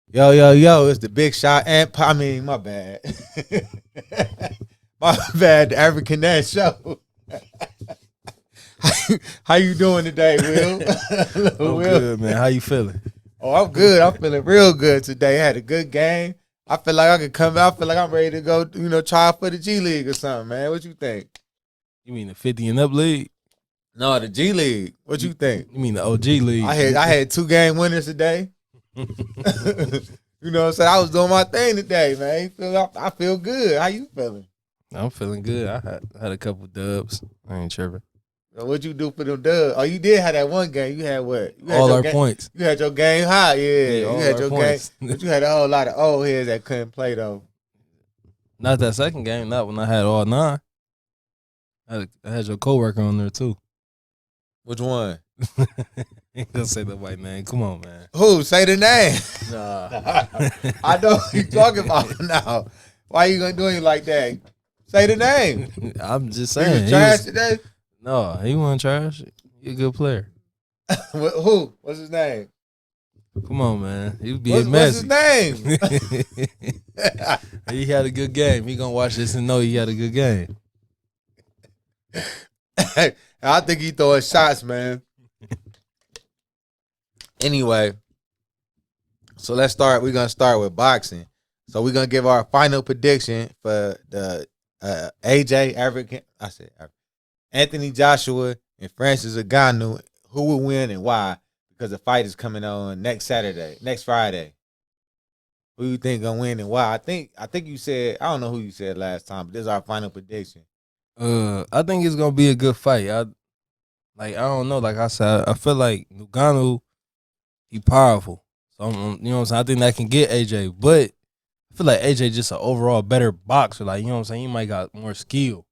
Yo, yo, yo, it's the Big Shot and I mean, my bad. My bad, the African Dad Show. How you doing today, Will? I'm Will? good, man. How you feeling? Oh, I'm good. I'm feeling real good today. I had a good game. I feel like I could come out. I feel like I'm ready to go, try for the G League or something, man. What you think? You mean the 50 and up league? No, the G League. What you think? You mean the OG league? I had 2 game winners today. You know what I'm saying? I was doing my thing today, man. I feel good. How you feeling? I'm feeling good. I had a couple dubs. I ain't tripping. What'd you do for them dubs? Oh, you did have that one game. You had what? You had All your our game, points. You had your game high, yeah. Yeah, You all had our your points. game, but you had a whole lot of old heads that couldn't play though. Not that second game. Not when I had all 9. I had your coworker on there too. Which one? Ain't gonna say the white name. Come on, man. Who? Say the name. Nah. I know who you talking about now. Why you gonna do it like that? Say the name. I'm just He saying. was trash today. No, he wasn't trash. He a good player. Who? What's his name? Come on, man. He was What's being his messy. name? He had a good game. He gonna watch this and know he had a good game. I think he throwing shots, man. Anyway, so let's start. We're gonna start with boxing. So we're gonna give our final prediction for the AJ African. I said Anthony Joshua and Francis Ngannou. Who will win and why? Because the fight is coming on next Friday. Who you think gonna win and why? I think you said, I don't know who you said last time, but this is our final prediction. I think it's gonna be a good fight. I don't know. Like I said, I feel like Ngannou, he powerful. So you know what I'm saying. I think that can get AJ, but I feel like AJ just an overall better boxer. Like, you know what I'm saying. He might got more skill.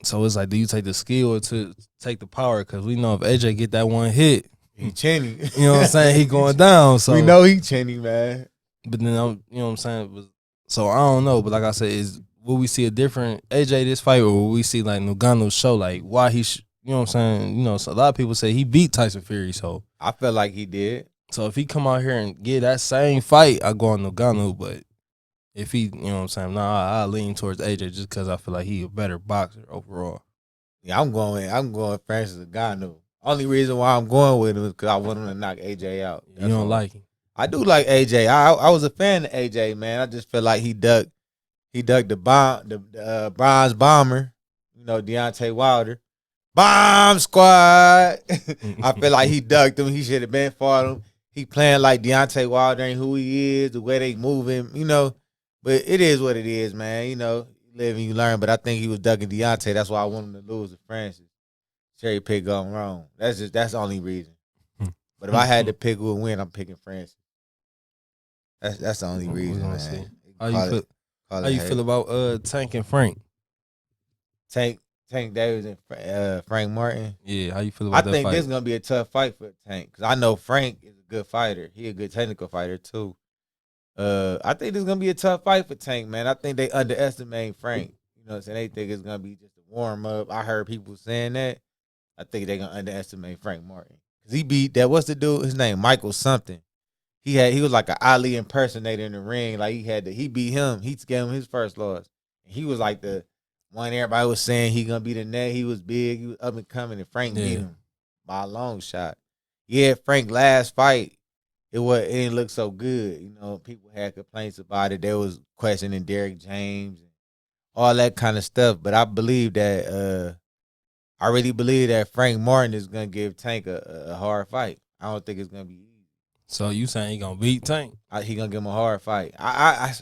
So it's like, do you take the skill or to take the power? Because we know if AJ get that one hit, He chinny. you know what I'm saying. He going down. So we know he chinny, man. But then you know what I'm saying. So I don't know. But like I said, will we see a different AJ this fight, or will we see like Ngannou show like why he? You know what I'm saying. You know, so a lot of people say he beat Tyson Fury. So I feel like he did. So if he come out here and get that same fight, I go on Ngannou. But if he, you know what I'm saying, I lean towards AJ just because I feel like he a better boxer overall. Yeah, I'm going Francis Ngannou. Only reason why I'm going with him is because I want him to knock AJ out. You don't like him? I do like AJ. I was a fan of AJ, man. I just feel like he ducked the bronze bomber, Deontay Wilder. Bomb squad. I feel like he ducked him. He should have been fought him. He playing like Deontay Wilder ain't who he is, the way they move him, But it is what it is, man. You live and you learn. But I think he was ducking Deontay. That's why I want him to lose to Francis. Cherry pick going wrong. That's the only reason. But if I had to pick who would win, I'm picking Francis. That's the only reason, man. How you feel about Tank and Frank? Tank Davis and Frank Martin. Yeah, how you feel about that fight? I think this is gonna be a tough fight for Tank because I know Frank is a good fighter. He a good technical fighter too. I think this is gonna be a tough fight for Tank, man. I think they underestimate Frank. You know what I'm saying? They think it's gonna be just a warm up. I heard people saying that. I think they're gonna underestimate Frank Martin because he beat that. What's the dude? His name Michael something. He was like an Ali impersonator in the ring. Like he beat him. He gave him his first loss. And he was like the one everybody was saying he gonna be the next. He was big. He was up and coming, and Frank beat him by a long shot. Yeah, Frank last fight, it didn't look so good. People had complaints about it. They was questioning Derrick James and all that kind of stuff. But I believe that I really believe that Frank Martin is gonna give Tank a hard fight. I don't think it's gonna be easy. So you saying he gonna beat Tank? He gonna give him a hard fight.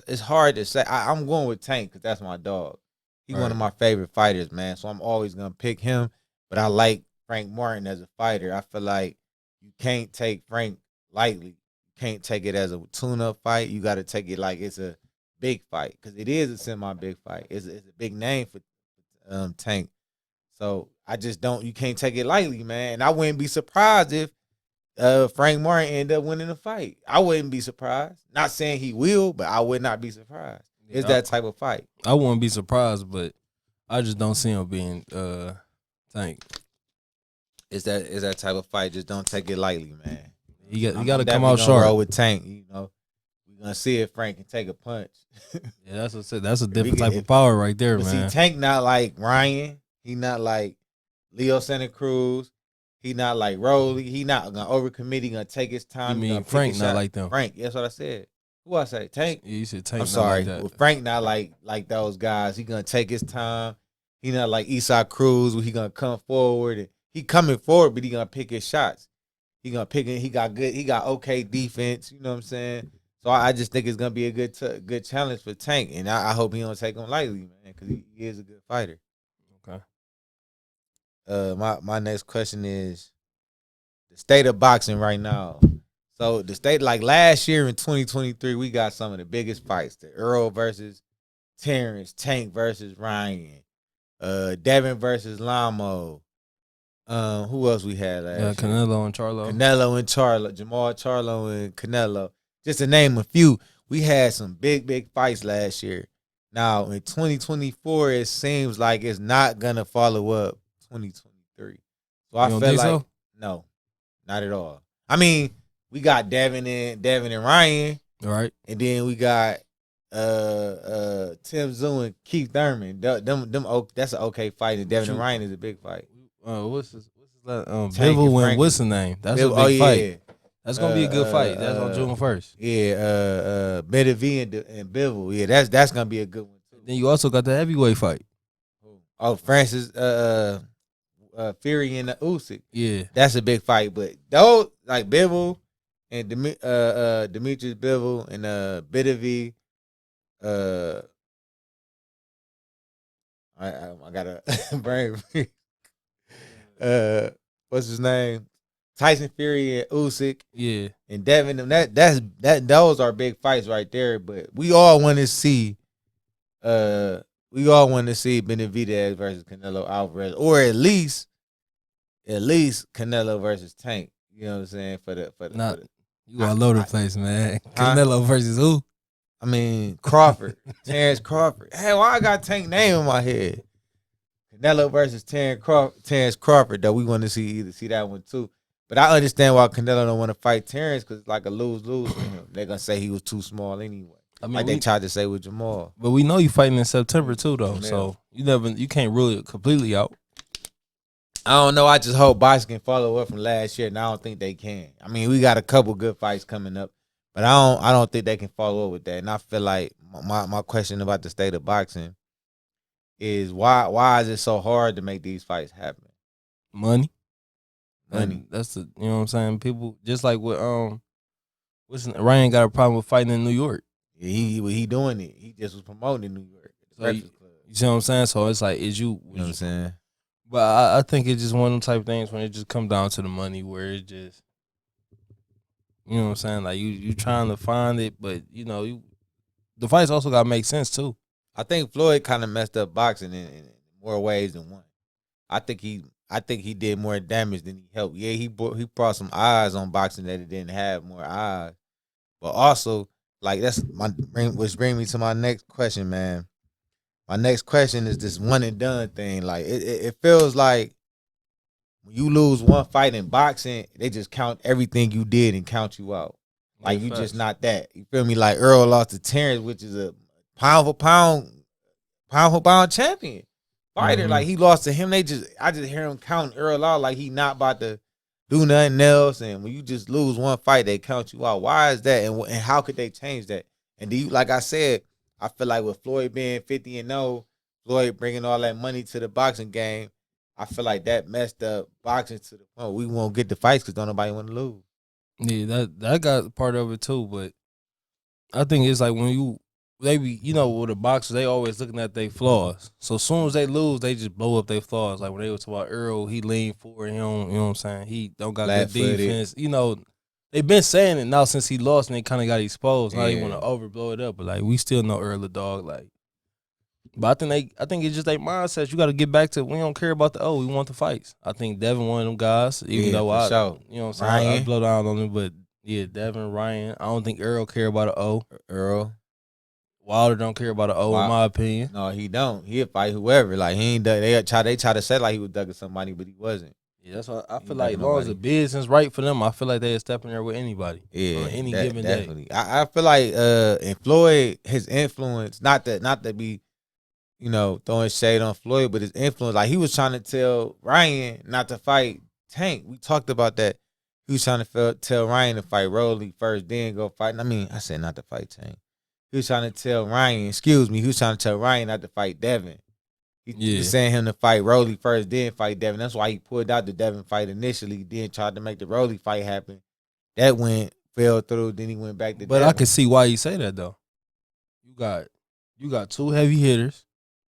It's hard to say. I'm going with Tank because that's my dog. He's one of my favorite fighters, man. So I'm always gonna pick him. But I like Frank Martin as a fighter. I feel like you can't take Frank lightly. You can't take it as a tune-up fight. You got to take it like it's a big fight because it is a semi-big fight. It's a big name for Tank. So I just don't. You can't take it lightly, man. And I wouldn't be surprised if Frank Martin end up winning the fight. I wouldn't be surprised. Not saying he will, but I would not be surprised. It's that type of fight. I wouldn't be surprised, but I just don't see him being Tank. It's that type of fight. Just don't take it lightly, man. He got I'm to come definitely out gonna sharp. roll with Tank. You know, we're gonna see if Frank can take a punch. Yeah, that's a If he different type can- of power right there, But see, man. Tank not like Ryan. He not like Leo Santa Cruz. He not like Rolly. He not gonna overcommit. He gonna take his You time. He mean gonna pick Frank his not shot. like them? Frank, that's what I said. Who I say? Tank. You said I'm Tank not sorry. like that. Well, Frank not like those guys. He gonna take his time. He not like Eastside Cruz where he gonna come forward and he coming forward, but he gonna pick his shots. He gonna pick it. He got good. He got okay defense. You know what I'm saying? So I just think it's gonna be a good challenge for Tank, and I hope he don't take him lightly, man, because he is a good fighter. Okay. My next question is the state of boxing right now. So the state, like last year in 2023, we got some of the biggest fights: the Earl versus Terrence, Tank versus Ryan, Devin versus Lamo. Who else we had last year? Canelo and Charlo. Canelo and Charlo, Jamal Charlo and Canelo. Just to name a few, we had some big fights last year. Now in 2024, it seems like it's not gonna follow up 2023. So I You don't feel think like so? no, not at all. I mean, we got Devin and Ryan, All right. and then we got Tim Zoo and Keith Thurman. That's an okay fight, and Devin and Ryan is a big fight. What's this? Tank Tank and Bivol and Frank what's is- the name? That's Bill- a big fight. yeah. That's gonna be a good fight. That's on June 1st. Yeah, Better V and Bivol. Yeah, that's gonna be a good one too. Then you also got the heavyweight fight. Oh, Francis Fury and Usyk. Yeah. That's a big fight. But those like Bivol and Demetrius Bivol and Better V. I got a brain. What's his name? Tyson Fury and Usyk. Yeah. And Devin, those are big fights right there. But we all want to see, Benavidez versus Canelo Alvarez, or at least Canelo versus Tank. You know what I'm saying? You all over the place, man. Canelo versus who? I mean Crawford, Terence Crawford. Hey, why I got Tank name in my head? Canelo versus Terence Crawford. Though we want to see that one too. But I understand why Canelo don't want to fight Terrence because it's like a lose-lose for him. They're going to say he was too small anyway. I mean, like they tried to say with Jamal. But we know you fighting in September too, though. Yeah. So you can't rule it completely out. I don't know. I just hope boxing can follow up from last year, and I don't think they can. I mean, we got a couple good fights coming up, but I don't think they can follow up with that. And I feel like my question about the state of boxing is why is it so hard to make these fights happen? Money. Money. That's the you know what I'm saying. People just like with Ryan got a problem with fighting in New York. Yeah, he doing it. He just was promoting in New York. So you see what I'm saying? So it's like, you know what I'm saying? But I think it's just one of them type of things when it just come down to the money, where it just, you know what I'm saying? Like you trying to find it, but the fights also got to make sense too. I think Floyd kind of messed up boxing in more ways than one. I think he did more damage than he helped. Yeah, he brought some eyes on boxing that it didn't have more eyes. But also, like which brings me to my next question, man. My next question is this one and done thing. Like it feels like when you lose one fight in boxing, they just count everything you did and count you out. Like you just not that. You feel me? Like Earl lost to Terrence, which is a pound for pound champion fighter. Mm-hmm. Like he lost to him. I just hear him counting Earl out like he not about to do nothing else. And when you just lose one fight, they count you out. Why is that? And how could they change that? And like I said, I feel like with Floyd being 50-0, Floyd bringing all that money to the boxing game, I feel like that messed up boxing to the point we won't get the fights because don't nobody want to lose. Yeah, that got part of it too. But I think it's like when with the boxers, they always looking at their flaws. So as soon as they lose, they just blow up their flaws. Like when they was talking about Earl, he leaned forward, you know what I'm saying? He don't got good defense. They've been saying it now since he lost and they kind of got exposed. Now they want to overblow it up. But like we still know Earl the dog. Like, but I think it's just their mindset. You got to get back to, we don't care about we want the fights. I think Devin one of them guys, even though sure. You know what I'm saying? I blow down on him, but yeah, Devin, Ryan. I don't think Earl care about Earl. Wilder don't care about in my opinion. No, he don't. He'll fight whoever. Like he ain't. They try to say like he was ducking somebody, but he wasn't. Yeah, that's why I feel like as long as the business right for them, I feel like they'll step in there with anybody. Yeah, on any given definitely. day. I feel like and Floyd, his influence, not to be, throwing shade on Floyd, but his influence, like he was trying to tell Ryan not to fight Tank. We talked about that. He was trying to tell Ryan to fight Rolly first, then go fight. I mean, I said not to fight Tank. He was trying to tell Ryan, he was trying to tell Ryan not to fight Devin. He was saying him to fight Rolly first, then fight Devin. That's why he pulled out the Devin fight initially, then tried to make the Rolly fight happen. That fell through, then he went back to But Devin. I can see why you say that though. You got two heavy hitters.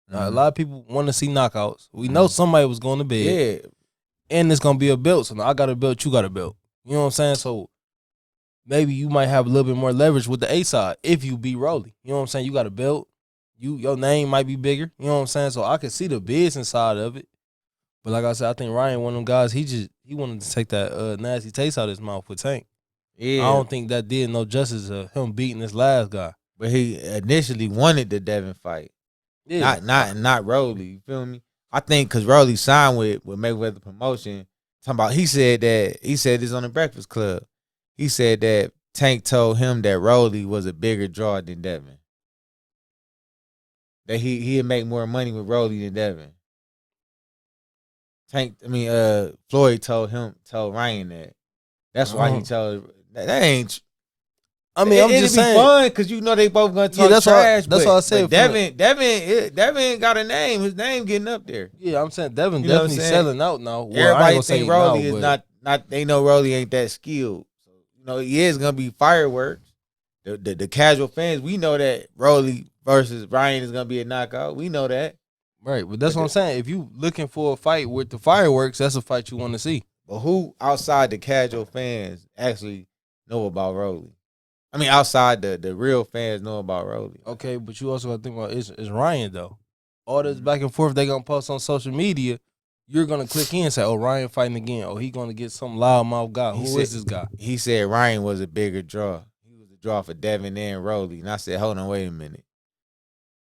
Now, a lot of people want to see knockouts. We know somebody was going to bed. Yeah. And it's going to be a belt. So now I got a belt, you got a belt. You know what I'm saying? So maybe you might have a little bit more leverage with the A side if you beat Rolly. You know what I'm saying? You got a belt. Your name might be bigger. You know what I'm saying? So I can see the business side of it. But like I said, I think Ryan, one of them guys, he wanted to take that nasty taste out of his mouth with Tank. Yeah. I don't think that did no justice to him beating this last guy. But he initially wanted the Devin fight. Yeah. Not Rolly. You feel me? I think because Rolly signed with Mayweather Promotion. He said this on the Breakfast Club. He said that Tank told him that Rolly was a bigger draw than Devin. That he'd make more money with Rolly than Devin. Floyd told Ryan that. That's why he told that ain't. I mean, I'm just saying, fun because they both gonna talk trash. That's what I said. Devin got a name. His name getting up there. Yeah, I'm saying Devin definitely selling out now. Well, everybody think Rolly is not. They know Rolly ain't that skilled. So, he is gonna be fireworks. The casual fans, we know that Rolly versus Ryan is gonna be a knockout. We know that. Right, but that's what I'm saying. If you looking for a fight with the fireworks, that's a fight you want to see. But who outside the casual fans actually know about Rolly? I mean, outside the real fans know about Rolly. Okay, but you also got to think about it's Ryan though. All this back and forth they gonna post on social media, you're gonna click in and say, "Oh, Ryan fighting again. Oh, he gonna get some loudmouth guy. Who is this guy?" He said Ryan was a bigger draw. He was a draw for Devin and Rolly, and I said, "Hold on, wait a minute."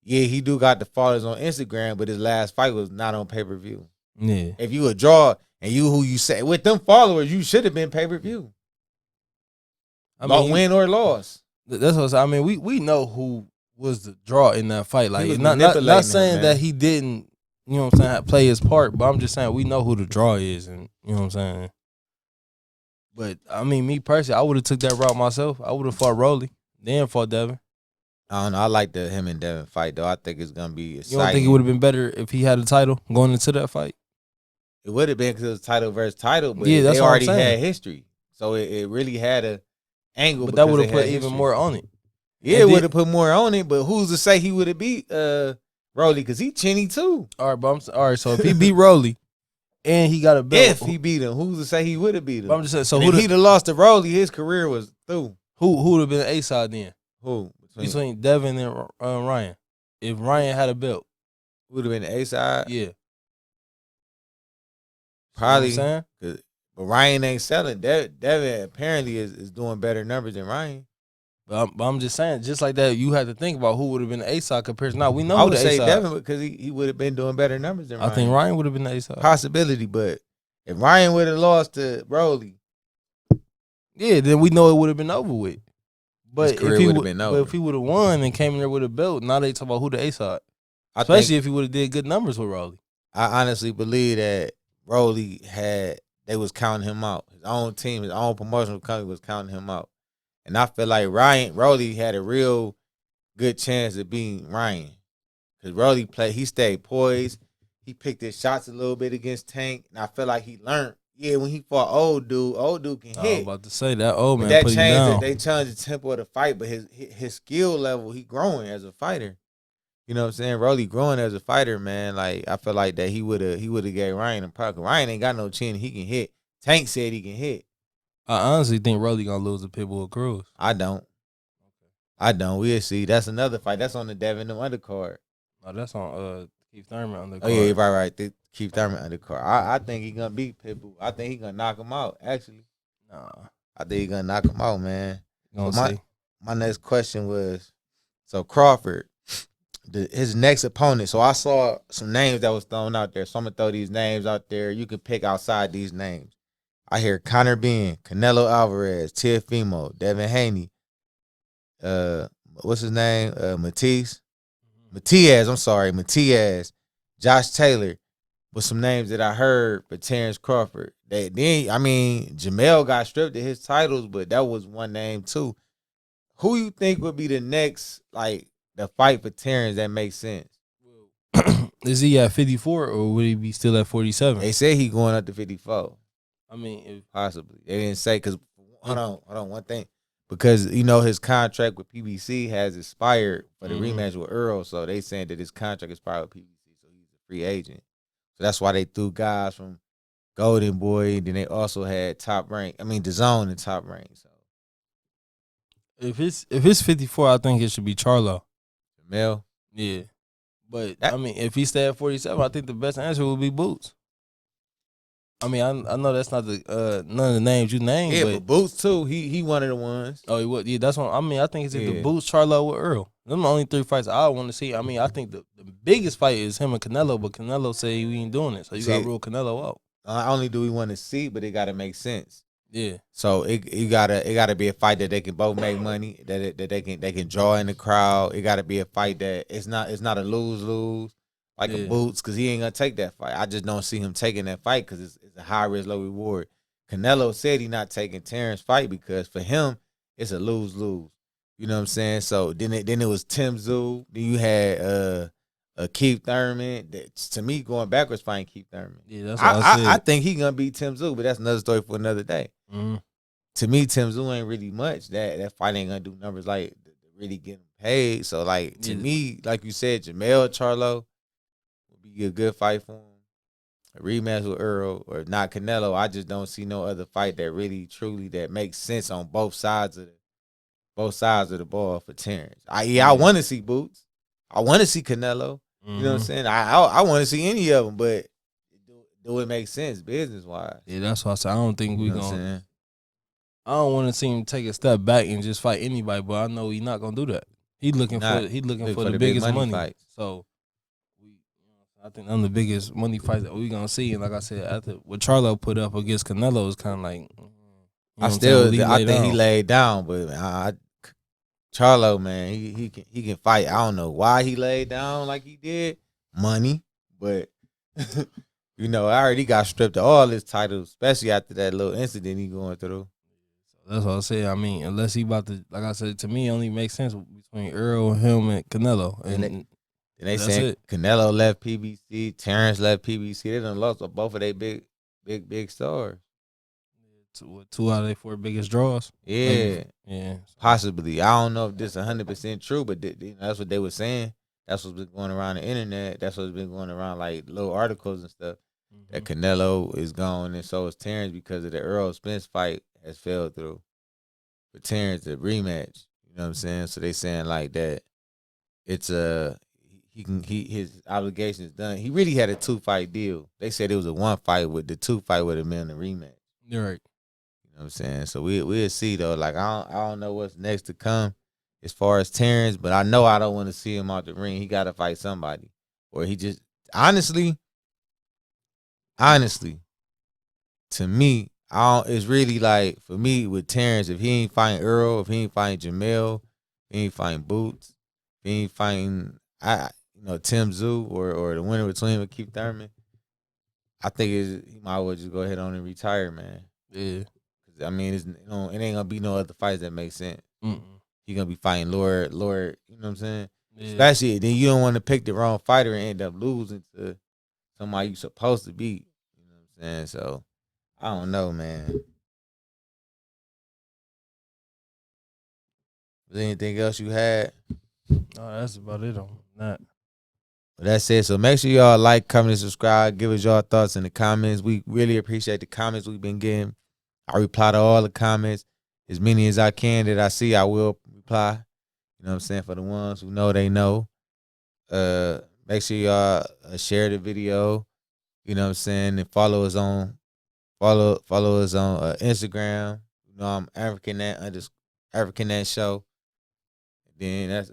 Yeah, he do got the followers on Instagram, but his last fight was not on pay-per-view. Yeah. If you a draw and who you say with them followers, you should have been pay-per-view. Win or loss. That's what I mean. We know who was the draw in that fight. Like not saying that he didn't, you know what I'm saying, play his part, but I'm just saying we know who the draw is, and you know what I'm saying. But I mean, me personally, I would have took that route myself. I would have fought Rolly, then fought Devin. I don't know. I like the him and Devin fight though. I think it's gonna be exciting. You don't think it would have been better if he had a title going into that fight? It would have been because it was title versus title, but they already had history, so it really had a angle. But that would have put even more on it. Yeah, it would have put more on it. But who's to say he would have beat Rolly? Because he chinny too. All right, so if he beat Rolly and he got a belt, if he beat him, who's to say he would have beat him? But I'm just saying, so if he'd have lost to Rolly, his career was through. Who would have been the A side then? Who between Devin and Ryan? If Ryan had a belt, would have been the A side. Yeah, probably. You know but Ryan ain't selling. Devin apparently is doing better numbers than Ryan. But I'm just saying, just like that, you had to think about who would have been the A side compared. Now we know I who would the say A-side. Devin because he would have been doing better numbers than Ryan. I think Ryan would have been the A side. Possibility, but if Ryan would have lost to Rolly, yeah, then we know it would have been over with. But if he would have been over. But if he would have won and came in there with a belt, now they talk about who the A side. Especially if he would have did good numbers with Rolly. I honestly believe that Rolly they was counting him out. His own team, his own promotional company was counting him out. And I feel like Rolly had a real good chance of beating Ryan. Because Rolly he stayed poised. He picked his shots a little bit against Tank. And I feel like he learned. Yeah, when he fought old dude can hit. I was about to say that old man. That changed they changed the tempo of the fight, but his skill level, he growing as a fighter. You know what I'm saying? Rolly growing as a fighter, man. Like I feel like that he would have gave Ryan a pocket. Ryan ain't got no chin. He can hit. Tank said he can hit. I honestly think Rolly gonna lose to Pitbull Cruz. I don't. We'll see. That's another fight. That's on the Devin undercard. Oh, that's on Keith Thurman undercard. Oh yeah, right. Keith Thurman undercard. I think he gonna beat Pitbull. I think he gonna knock him out. Actually, nah. I think he gonna knock him out, man. See. My next question was, so Crawford. his next opponent. So I saw some names that was thrown out there. So I'm gonna throw these names out there. You can pick outside these names. I hear Conor Benn, Canelo Alvarez, Teofimo, Devin Haney, uh, what's his name? Matias. I'm sorry, Matias, Josh Taylor, with some names that I heard for Terence Crawford. Jamel got stripped of his titles, but that was one name too. Who you think would be the next, like, the fight for Terence that makes sense? Is he at 54 or would he be still at 47? They say he going up to 54. I mean, Possibly. They didn't say, because hold on, one thing. Because, his contract with PBC has expired for the rematch with Earl, so they saying that his contract expired with PBC, so he's a free agent. So that's why they threw guys from Golden Boy, and then they also had Top Rank. DAZN and Top Rank. So if it's 54, I think it should be Charlo. Jamel? Yeah. But if he stay at 47, I think the best answer would be Boots. I know that's not the none of the names you named. Yeah, but Boots too. He one of the ones. Oh, he was. Yeah, that's what I think it's either Boots, Charlo, or Earl. Them the only 3 fights I want to see. I think the biggest fight is him and Canelo, but Canelo say he ain't doing it, so you got to rule Canelo out. Not only do we want to see, but it got to make sense. Yeah. So it gotta be a fight that they can both make money, that they can draw in the crowd. It gotta be a fight that it's not a lose like a Boots, because he ain't gonna take that fight. I just don't see him taking that fight because it's a high risk, low reward. Canelo said he not taking Terrence's fight because for him it's a lose. You know what I'm saying? So then it was Tim Tszyu. Then you had Keith Thurman. To me, going backwards fighting Keith Thurman. Yeah, that's what I said. I think he gonna beat Tim Tszyu, but that's another story for another day. Mm-hmm. To me, Tim Tszyu ain't really much. That fight ain't gonna do numbers like to really get him paid. So to me, like you said, Jamel Charlo would be a good fight for him. A rematch with Earl, or not Canelo. I just don't see no other fight that really truly that makes sense on both sides of the ball for Terrence. I want to see Boots. I want to see Canelo. You know what I'm saying? I want to see any of them, but do it make sense business wise? Yeah, that's why I said I don't think I don't want to see him take a step back and just fight anybody, but I know he's not gonna do that. He's looking for the biggest money fights. So I think I'm the biggest money fight that we gonna see. And like I said, after what Charlo put up against Canelo is kind of like I think he laid down, but Charlo, man, he can fight. I don't know why he laid down like he did, money, but I already got stripped of all his titles, especially after that little incident he going through. That's what I say. Unless he about to, like I said, to me, it only makes sense between Earl, him, and Canelo. And they say Canelo left PBC, Terrence left PBC. They done lost both of their big stars. 2 out of their 4 biggest draws. Yeah. Yeah. Possibly. I don't know if this is 100% true, but that's what they were saying. That's what's been going around the internet. That's what's been going around, like, little articles and stuff. Mm-hmm. That Canelo is gone, and so is Terrence, because of the Earl Spence fight has fell through. For Terrence, the rematch. You know what I'm saying? So they saying like that it's his obligation is done. He really had a 2-fight deal. They said it was a 1 fight, with the 2 fight with him in the rematch. You're right. You know what I'm saying? So we'll see though. Like I don't know what's next to come as far as Terrence, but I know I don't want to see him out the ring. He got to fight somebody, or he just honestly, to me, it's really like, for me with Terrence, if he ain't fighting Earl, if he ain't fighting Jamel, if he ain't fighting Boots, if he ain't fighting Tim Tszyu or the winner between him and Keith Thurman, I think he might well just go ahead on and retire, man. Yeah. It ain't gonna be no other fights that make sense. Mm-mm. He gonna be fighting Lord, you know what I'm saying? Yeah. Especially then you don't want to pick the wrong fighter and end up losing to somebody you supposed to beat. You know what I'm saying? So I don't know, man. Was there anything else you had? No, that's about it on that. Well, that's it. So make sure y'all like, comment, and subscribe. Give us your thoughts in the comments. We really appreciate the comments we've been getting. I reply to all the comments. As many as I can that I see, I will reply. You know what I'm saying? For the ones who know, they know. Make sure y'all share the video. You know what I'm saying? And follow us on Instagram. I'm African That Show. Then that's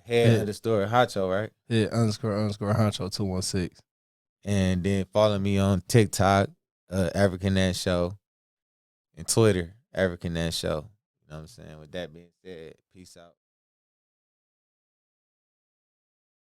head underscore Hacho, right? Yeah, underscore Honcho 216. And then follow me on TikTok, African That Show, and Twitter, African That Show. You know what I'm saying? With that being said, peace out.